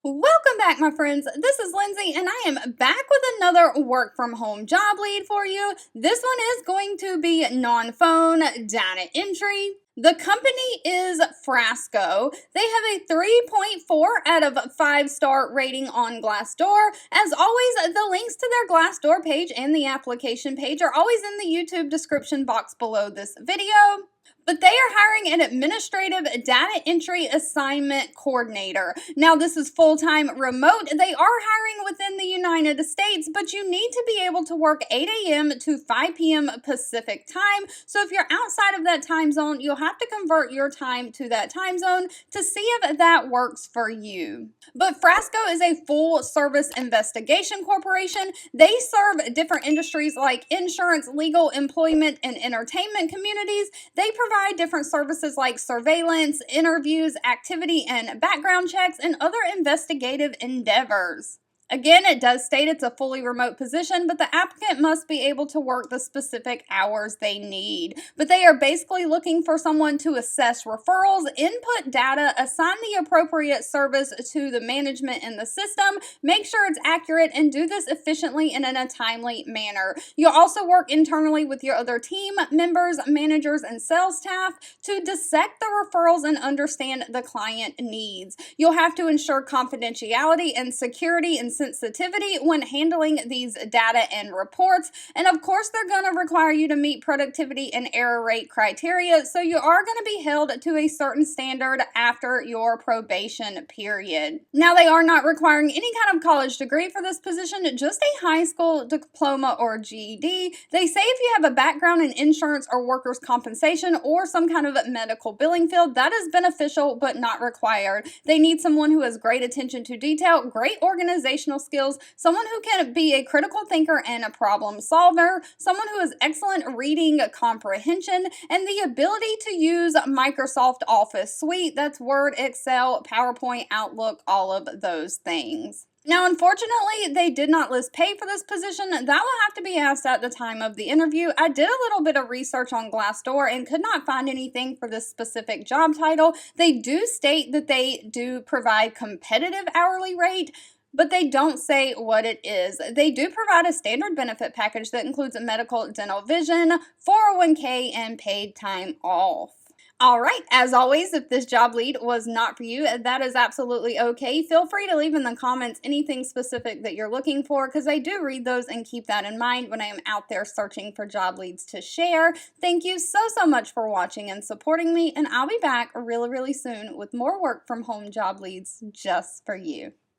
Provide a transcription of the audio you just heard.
Welcome back, my friends. This is Lindsay, and I am back with another work from home job lead for you. This one is going to be non phone data entry. The company is Frasco. They have a 3.4 out of 5-star rating on Glassdoor. As always, the links to their Glassdoor page and the application page are always in the YouTube description box below this video. But they are hiring an administrative data entry assignment coordinator. Now, this is full-time remote. They are hiring within the United States, but you need to be able to work 8 a.m. to 5 p.m. Pacific time. So if you're outside of that time zone, you'll have to convert your time to that time zone to see if that works for you. But Frasco is a full-service investigation corporation. They serve different industries like insurance, legal, employment, and entertainment communities. They provide different services like surveillance, interviews, activity and background checks, and other investigative endeavors. Again, it does state it's a fully remote position, but the applicant must be able to work the specific hours they need. But they are basically looking for someone to assess referrals, input data, assign the appropriate service to the management in the system, make sure it's accurate, and do this efficiently and in a timely manner. You'll also work internally with your other team members, managers, and sales staff to dissect the referrals and understand the client needs. You'll have to ensure confidentiality and security and sensitivity when handling these data and reports. And of course, they're going to require you to meet productivity and error rate criteria. So you are going to be held to a certain standard after your probation period. Now, they are not requiring any kind of college degree for this position, just a high school diploma or GED. They say if you have a background in insurance or workers' compensation or some kind of medical billing field, that is beneficial but not required. They need someone who has great attention to detail, great organizational skills, someone who can be a critical thinker and a problem solver, someone who has excellent reading comprehension, and the ability to use Microsoft Office Suite. That's Word, Excel, PowerPoint, Outlook, all of those things. Now, unfortunately, they did not list pay for this position. That will have to be asked at the time of the interview. I did a little bit of research on Glassdoor and could not find anything for this specific job title. They do state that they do provide competitive hourly rate, but they don't say what it is. They do provide a standard benefit package that includes a medical, dental, vision, 401k, and paid time off. All right, as always, if this job lead was not for you, that is absolutely okay. Feel free to leave in the comments anything specific that you're looking for, because I do read those and keep that in mind when I am out there searching for job leads to share. Thank you so much for watching and supporting me, and I'll be back really soon with more work from home job leads just for you.